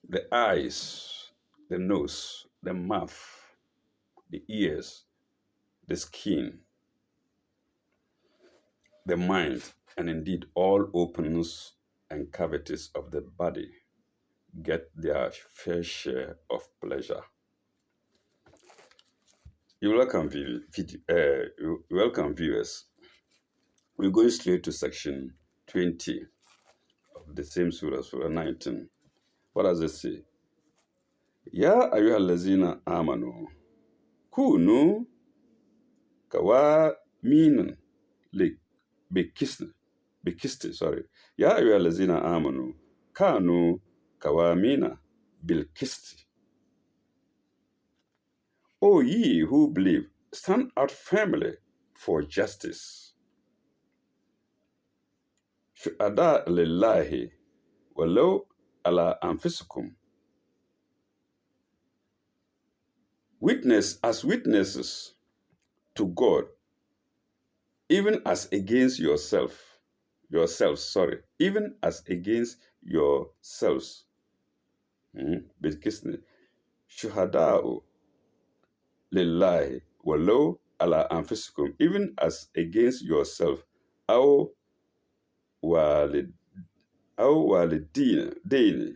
the eyes, the nose, the mouth, the ears, the skin, the mind, and indeed all openings and cavities of the body get their fair share of pleasure. You welcome viewers. We're going straight to section 20 of the same surah, surah 19. What does it say? Ya ayyuhallazina amanu kunu kawamin li bikisti, sorry. Ya ayyuhallazina amanu kanu kawamina bilkisti. O ye who believe, stand out firmly for justice. Shu'ada lillahi walau ala anfusikum. Witnesses to God, even as against even as against yourselves. Bilkisni. Shuhada'u lillahi walau ala anfusikum, even as against yourself. Aw walid aw walidaini,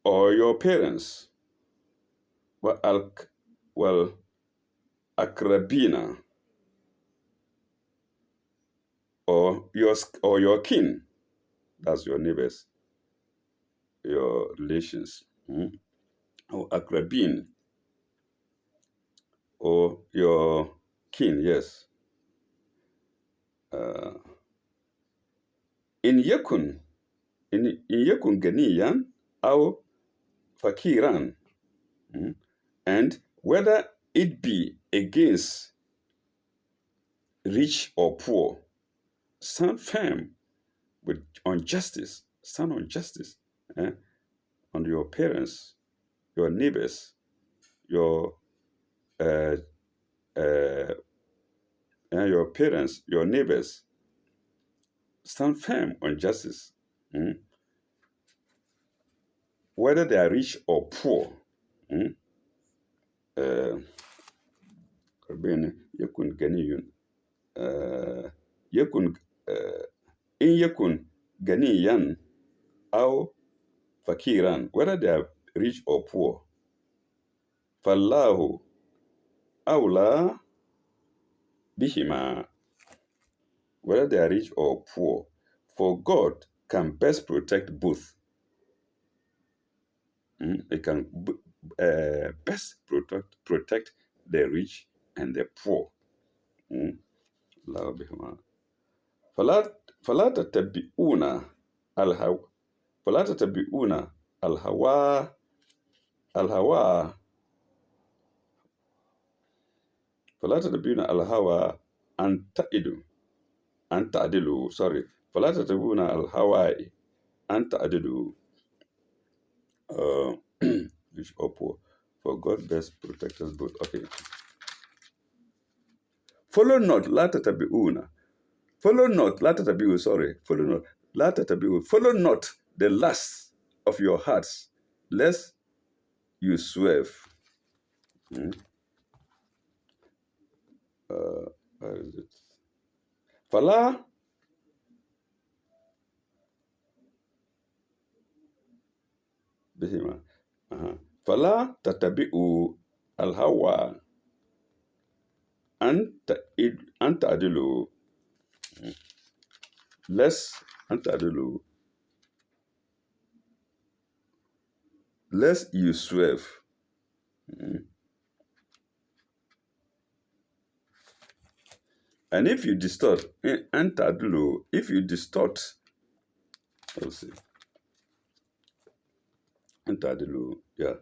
or your parents, wal akrabina, or your kin, that's your neighbors, your relations, or akrabin, or your kin, yes. In yakun ganiyan, aw fakiran, and whether it be against rich or poor, stand firm on justice. Stand on justice, on your parents, your neighbors, your uh, your parents, your neighbors. Stand firm on justice, whether they are rich or poor. Yakun ganiyun. Yakun in yakun ganiyan aw fakiran, whether they are rich or poor. Fallahu awla bihima, whether they are rich or poor, for God can best protect both. It can best protect the rich and the poor. Allah bihima. فلا تتبعون الهوى فلا تتبعون الهوى فلا تتبعون الهوى أن تعدلوا sorry فلا تتبعون الهوى أن تعدلوا which or poor, for God best protect us both. Okay. Follow not لا تتبعون follow not لا تتبعوا sorry follow not لا تتبعوا follow not the lust of your hearts, lest you swerve. Where is it? فلا بهما فلا تتبعوا الهوى أن تعدلوا lest أن تعدلوا lest you swerve. And if you distort, أن تعدلوا, if you distort, let's see, أن تعدلوا, yeah.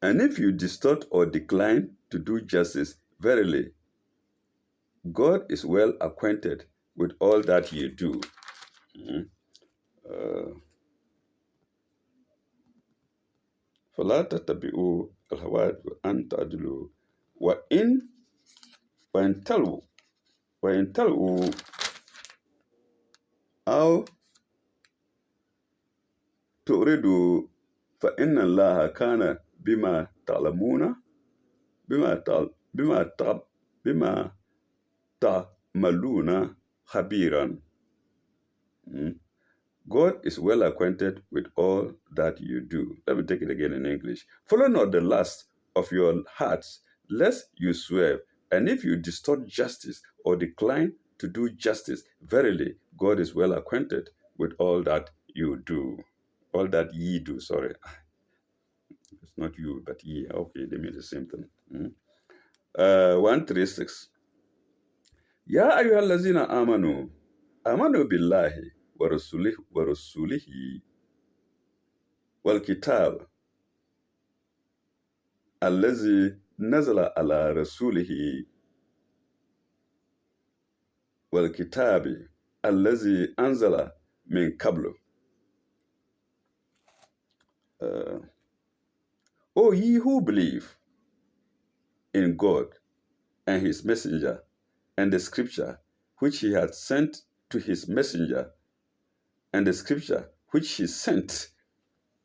And if you distort or decline to do justice, verily, God is well acquainted with all that you do. فلا تتبعوا الهوى أن تعدلوا وإن وإن تلووا وإن تلووا أو تؤردوا فإن الله كان بما تعل بما تعل بما تعملون خبيرا. God is well acquainted with all that you do. Let me take it again in English. Follow not the lust of your hearts, lest you swerve. And if you distort justice or decline to do justice, verily, God is well acquainted with all that you do. All that ye do, sorry. It's not you, but ye. Okay, they mean the same thing. 136. يا أيها الذين آمنوا بالله ورسوله والكتاب الذي نزل على رسوله والكتاب الذي أنزل من قبل. O ye who believe in God and his messenger and the scripture which he had sent to his messenger and the scripture which he sent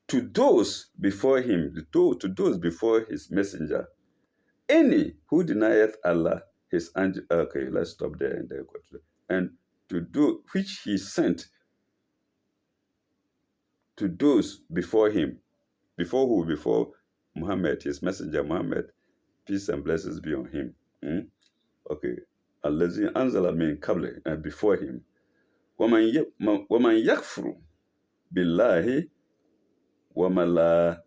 to those before him, to those before his messenger. Any who denieth Allah, his angel. Okay, let's stop there and then go to. And to do which he sent to those before him. Before who? Before Muhammad, his messenger Muhammad, peace and blessings be on him. Okay. Allazi anzala min qabli, and before him. وَمَنْ يَكْفُرُ بِاللَّهِ وَمَلَائِكَتِهِ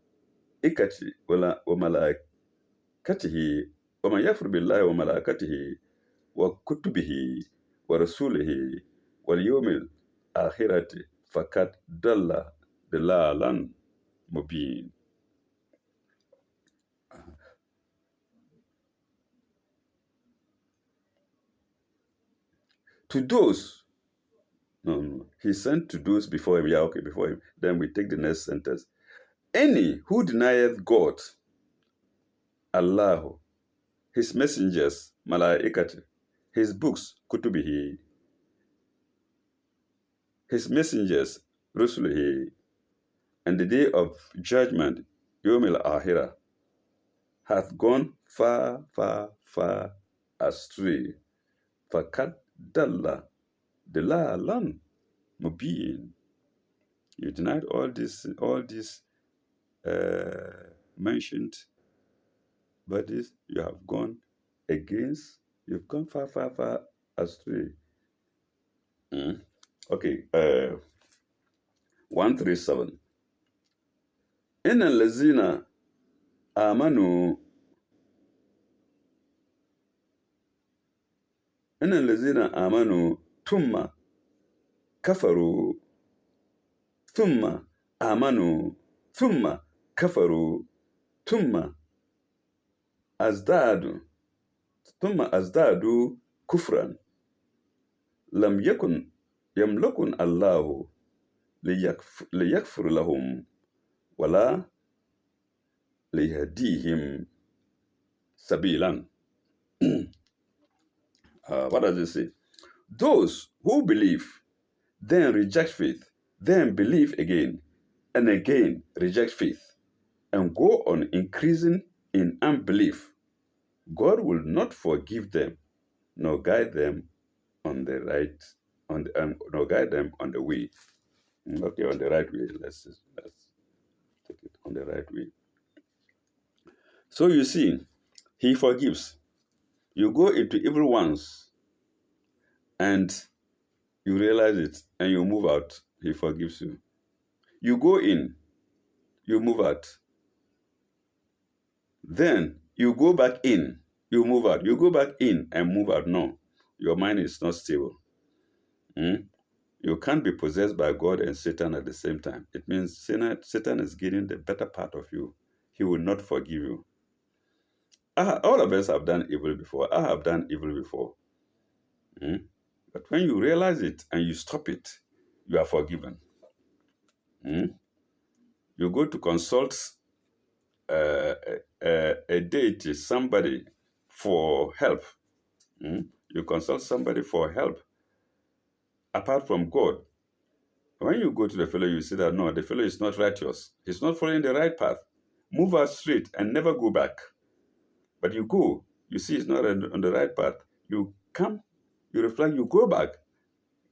وَمَنْ يَكْفُرُ بِاللَّهِ وَمَلَائِكَتِهِ وَكُتُبِهِ وَرَسُولِهِ وَالْيَوْمِ الْآخِرَةِ فَقَدْ ضَلَّ ضَلَالًا مُبِينًا. To those, no, he sent to those before him. Yeah, okay, before him. Then we take the next sentence. Any who denieth God, Allah, his messengers, Malaikat, his books, Kutubihi, his messengers, Rusulihi, and the day of judgment, Yom al-Akhirah, hath gone far, far, far astray. Fakat dalla dalalan mubin. You denied all these mentioned bodies. You have gone against. You've gone far, far, far astray. Okay. 137. Inna lazina amanu. Inna lazina amanu tumma kafaru. Thumma amanu. Thumma kafaru. Thumma azdadu. ثم ازدادوا كفرا لم يكن يملكن الله ليغفر لهم ولا ليهديهم سبيلا. What does it say? Those who believe, then reject faith, then believe again, and again reject faith, and go on increasing in unbelief, God will not forgive them, nor guide them on the right, nor guide them on the way. Okay, on the right way. Let's take it on the right way. So you see, he forgives. You go into evil ones, and you realize it, and you move out. He forgives you. You go in, you move out. Then you go back in, you move out. You go back in and move out. No, your mind is not stable. You can't be possessed by God and Satan at the same time. It means Satan is getting the better part of you. He will not forgive you. All of us have done evil before. I have done evil before. But when you realize it and you stop it, you are forgiven. You go to consult a deity, somebody for help. You consult somebody for help apart from God. When you go to the fellow, you see that no, the fellow is not righteous. He's not following the right path. Move out straight and never go back. But you go, you see he's not on the right path. You come, you reflect, you go back.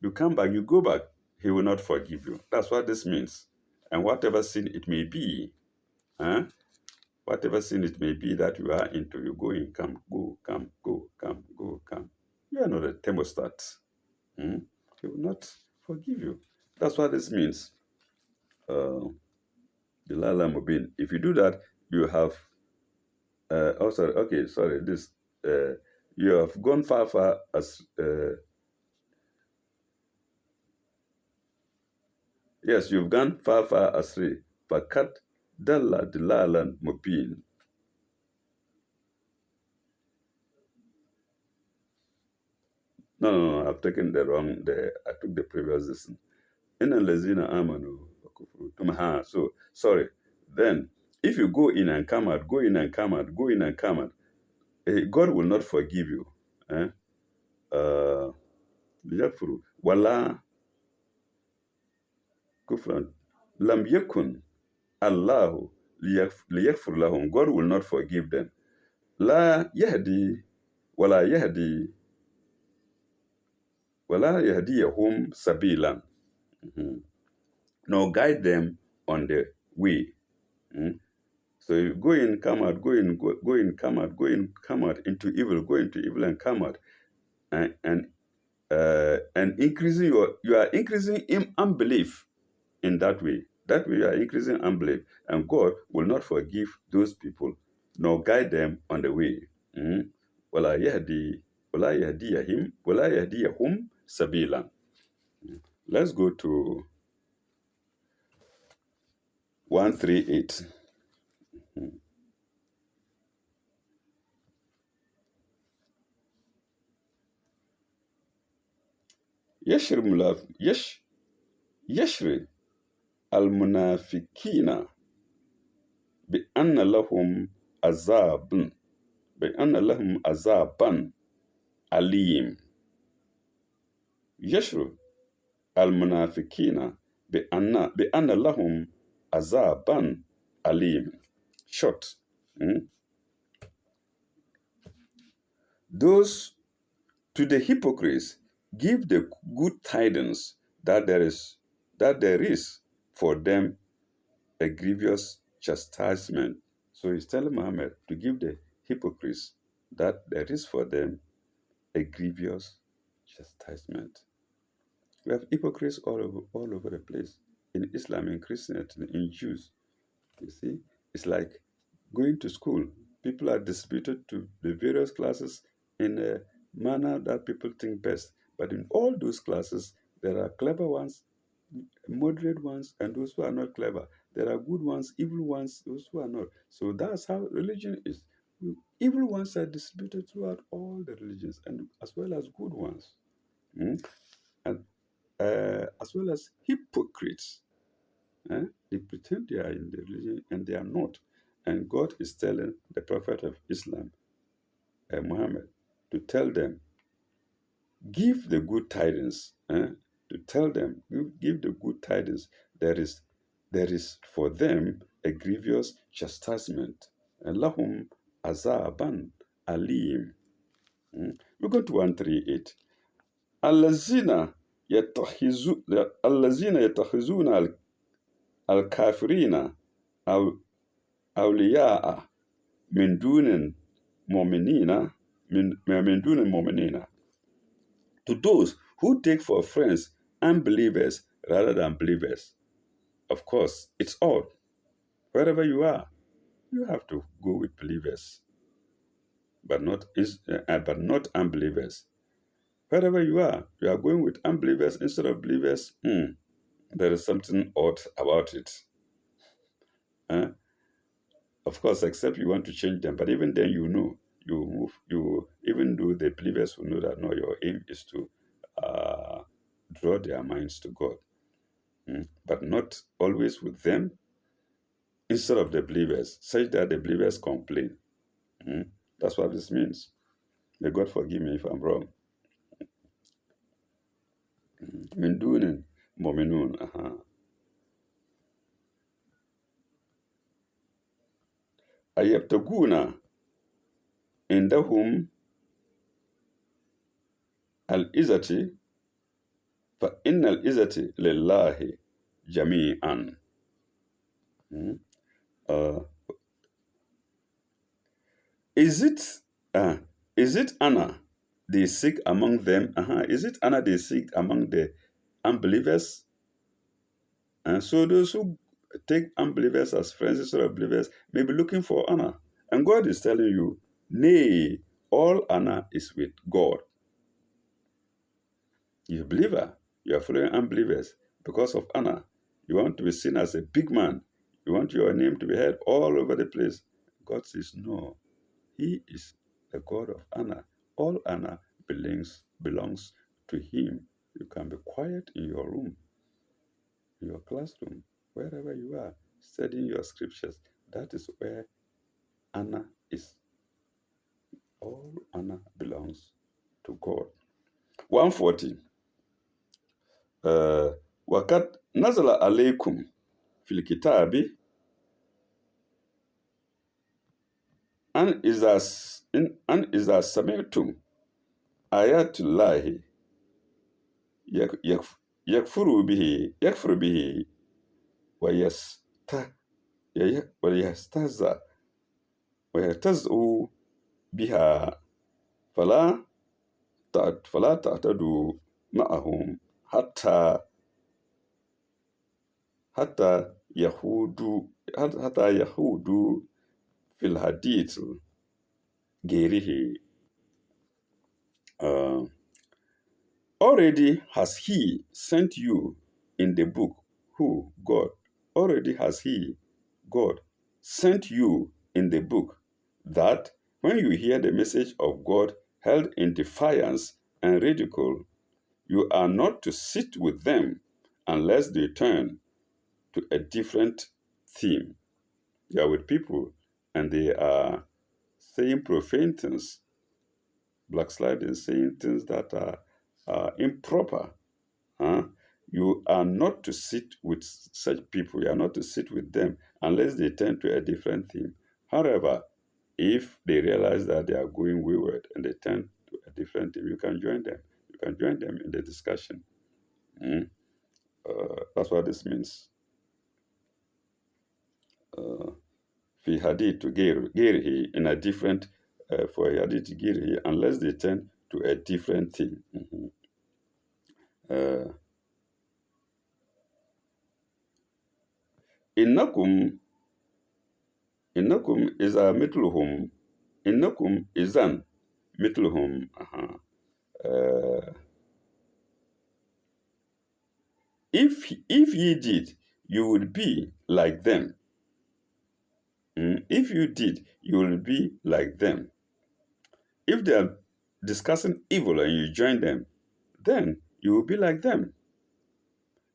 You come back, you go back. He will not forgive you. That's what this means. And whatever sin it may be, huh? Whatever sin it may be that you are into, you go in, come, go, come, go, come, go, come. You are not a thermostat. He will not forgive you. That's what this means. The Lala Mubin. If you do that, you have, oh, sorry, okay, sorry, this, you have gone far, far as, yes, you've gone far, far astray. Fakat Dalla Dilalan Mubin. No, I've taken I took the previous lesson. In Lazina Amanu. So, sorry. Then, if you go in and come out, go in and come out, go in and come out, God will not forgive you. Eh? ليغفروا ولا كفرا لم يكن الله ليغفر لهم. God will not forgive them. لا يهدي ولا يهدي ولا يهديهم سبيلا. Nor guide them on the way. So you go in, come out, go in, come out, go in, come out into evil, go into evil and come out, and increasing you are increasing in unbelief in that way. That way you are increasing unbelief, and God will not forgive those people, nor guide them on the way. ولا يهدي ولا يهديهم ولا يهديهم سبيلا. Let's go to 138. يشر يشري المنافقين بأن لهم عذاب بأن لهم عذابا أليم. يشر المنافقين بأن لهم عذابا أليم. Short. Those to the hypocrites give the good tidings that there is for them a grievous chastisement. So he's telling Muhammad to give the hypocrites that there is for them a grievous chastisement. We have hypocrites all over the place. In Islam, in Christianity, in Jews. You see, it's like going to school. People are distributed to the various classes in a manner that people think best. But in all those classes, there are clever ones, moderate ones, and those who are not clever. There are good ones, evil ones, those who are not. So that's how religion is. Evil ones are distributed throughout all the religions, and as well as good ones, and as well as hypocrites. They pretend they are in the religion and they are not. And God is telling the Prophet of Islam, Muhammad, to tell them, give the good tidings. To tell them, give the good tidings. There is for them a grievous chastisement. Lahum azaban alim. We go to 138. الذين يتخذون الكافرين أو أولياء من دون المؤمنين من دون المؤمنين. To those who take for friends unbelievers rather than believers. Of course, it's odd. Wherever you are, you have to go with believers, but not unbelievers. Wherever you are going with unbelievers instead of believers. There is something odd about it. Of course, except you want to change them. But even then, even though the believers will know that, no, your aim is to draw their minds to God. But not always with them. instead of the believers, such that the believers complain. Hmm? That's what this means. May God forgive me if I'm wrong. Min dunin mu'minun. Ayabtaguna indahum al-izati fa innal izati lillahi jami'an. Hmm? Uh, is it uh, is it honor they seek among them? Is it honor they seek among the unbelievers? And so those who take unbelievers as friends instead of believers may be looking for honor. And God is telling you, nay, all honor is with God. You're a believer, you are following unbelievers because of honor. You want to be seen as a big man. You want your name to be heard all over the place. God says, no, He is the God of honor. All honor belongs to Him. You can be quiet in your room, in your classroom, wherever you are, studying your scriptures. That is where honor is. All honor belongs to God. 140. وقد نزل عليكم في الكتاب أن إذا سمعتم آيات الله يكفر به ويست ويستهزأ ويهتزئ بها فلا فلا تعتدوا معهم حتى يخوضوا في الحديث غيره. Uh, Already has He sent you in the book. Who? God. Already has He, God, sent you in the book that when you hear the message of God held in defiance and ridicule, you are not to sit with them unless they turn to a different theme. You are with people and they are saying profane things, backsliding, saying things that are improper. Huh? You are not to sit with such people. You are not to sit with them unless they turn to a different theme. However, if they realize that they are going wayward and they turn to a different theme, you can join them. You can join them in the discussion. Mm. That's what this means. في حديث غيره in a different for حديث غيره unless they turn to a different theme. Uh, إنكم إنكم إذا مثلهم إنكم إذا مثلهم. Uh, if ye did, you would be like them. If you did, you will be like them. If they are discussing evil and you join them, then you will be like them.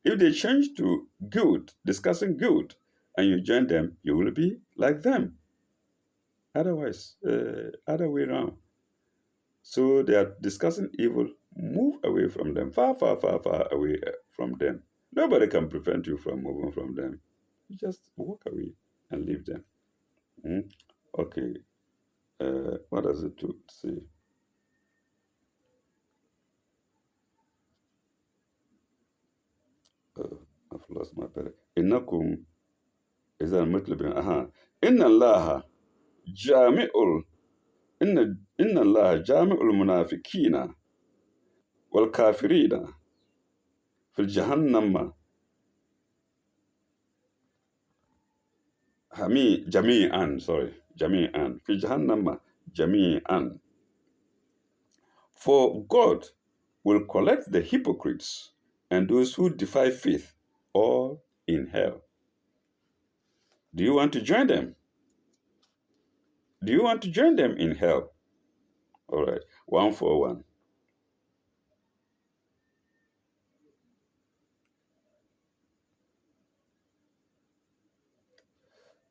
If they change to good, discussing good, and you join them, you will be like them. Otherwise, other way around. So they are discussing evil, move away from them, far, far, far, far away from them. Nobody can prevent you from moving from them. You just walk away and leave them. Okay. What does it to say? I've lost my pen. إنكم إذا المطلبين إن الله جامع إن الله جامع المنافقين والكافرين في الجهنم جميعا جميعا في جهنم جميعا. For God will collect the hypocrites and those who defy faith all in hell. Do you want to join them? Do you want to join them in hell? All right, 141.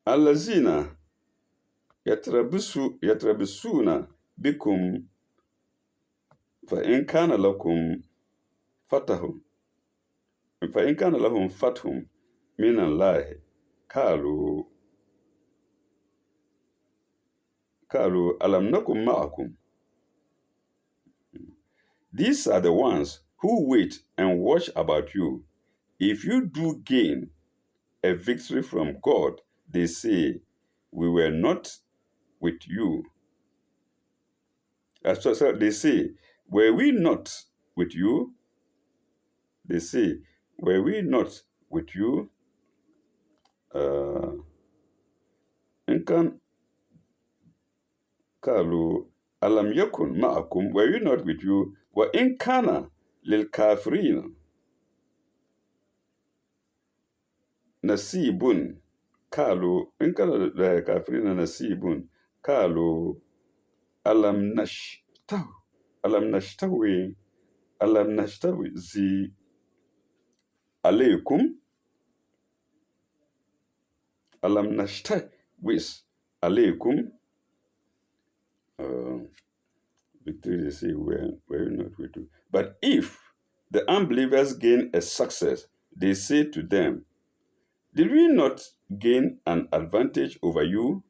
allazina yatrabisuna bikum fa in kana lakum fatahum fa in kana lahum fathum min allahi qalu alam nakum ma'akum. These are the ones who wait and watch about you. If you do gain a victory from God, they say, we were not with you. So they say, were we not with you? They say, were we not with you? In kan kalu alam yakun ma'akum, were we not with you? Wa in kana lil kafirin nasibun kalu in kana lil kafirin nasibun kalu alam nashtahu alam nashtawi alam nashtawi zi alaykum alam nashtawis alaykum. Victory, they say, were not with you. But if the unbelievers gain a success, they say to them, did we not gain an advantage over you?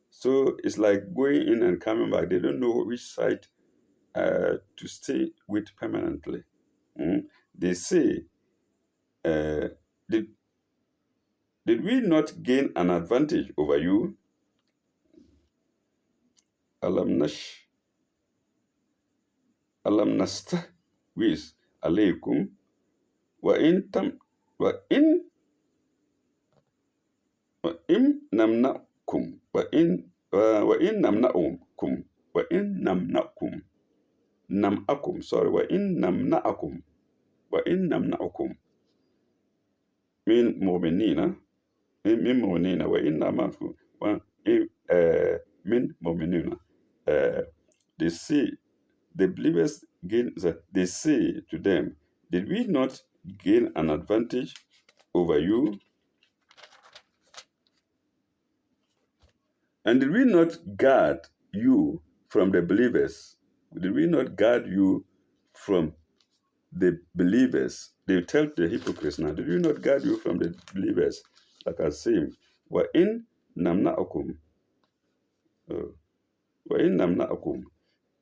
So it's like going in and coming back. They don't know which side to stay with permanently. They say, uh, did, did we not gain an advantage over you? Alam nastahwiz alaykum wa in namna'kum wa in namna'ukum wa in namna'kum nam'akum sorry wa in namna'akum wa in namna'akum min mu'minina wa in namna'akum wa min mu'minina. They say, the believers they say to them, did we not gain an advantage over you? And did we not guard you from the believers? Did we not guard you from the believers? They tell the hypocrites now, did we not guard you from the believers? Like I say, wa in namna'akum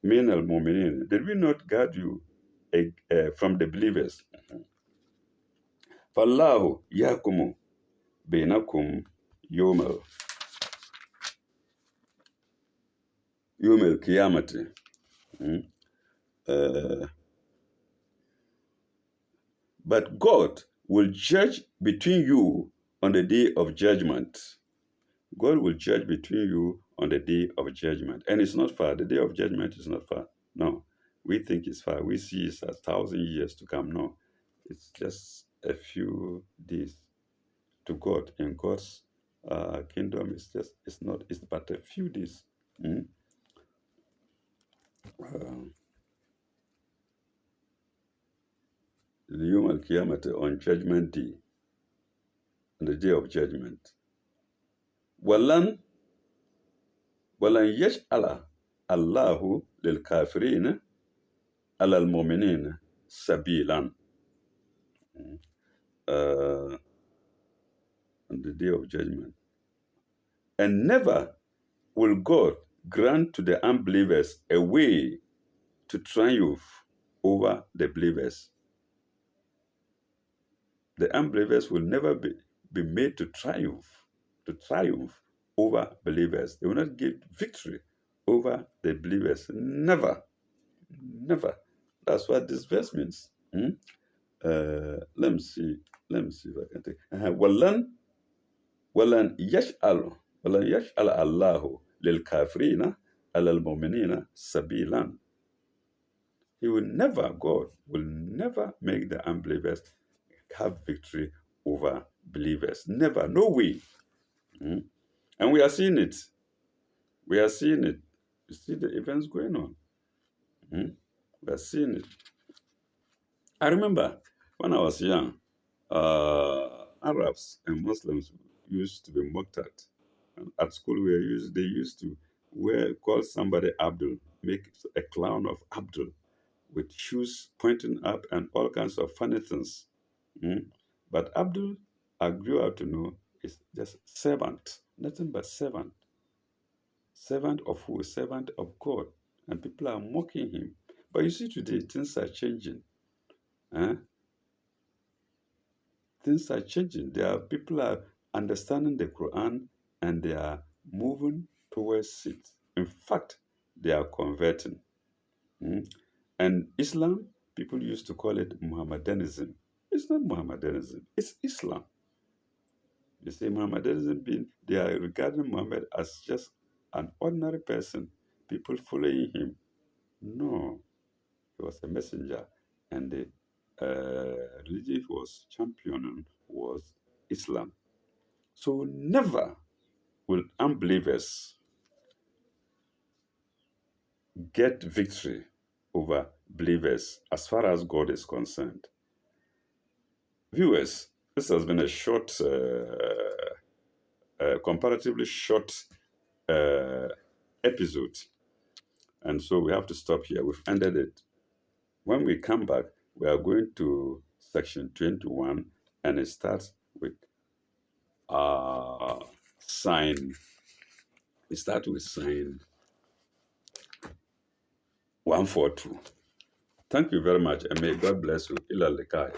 min al-mu'minin. Did we not guard you from the believers? Fallahu yahkumu bainakum yawmal qiyamati. But God will judge between you on the day of judgment. God will judge between you on the day of judgment. And it's not far. The day of judgment is not far. No. We think it's far. We see it's 1,000 years to come. No. It's just a few days to God. In God's kingdom, it's but a few days. The Yom Al-Qiyamah on Judgment Day, on the day of judgment. Walan yaj'ala Allahu lil kafirin ala al mu'minin sabilan. On the day of judgment. And never will God grant to the unbelievers a way to triumph over the believers. The unbelievers will never be made to triumph over believers. They will not get victory over the believers. Never. Never. That's what this verse means. Let me see if I can take. Walan yash'al Allahu lil kafirina alal mu'minina sabilan. God will never make the unbelievers have victory over believers. Never, no way. And we are seeing it. You see the events going on. We are seeing it. I remember when I was young, Arabs and Muslims used to be mocked at. At school, they used to call somebody Abdul, make a clown of Abdul with shoes pointing up and all kinds of funny things. Mm. But Abdul, I grew out to know, is just servant, nothing but servant. Servant of who? Servant of God. And people are mocking him. But you see, today, things are changing. Eh? Things are changing. There are people are understanding the Quran and they are moving towards it. In fact, they are converting. Mm. And Islam, people used to call it Muhammadanism. It's not Muhammadanism, it's Islam. You see, Muhammadanism being, they are regarding Muhammad as just an ordinary person, people following him. No, he was a messenger. And the religion he was championing was Islam. So never will unbelievers get victory over believers as far as God is concerned. Viewers, this has been a comparatively short uh, episode. And so we have to stop here. We've ended it. When we come back, we are going to section 21, and it starts with sign. We start with sign 142. Thank you very much, and may God bless you. Ila likai.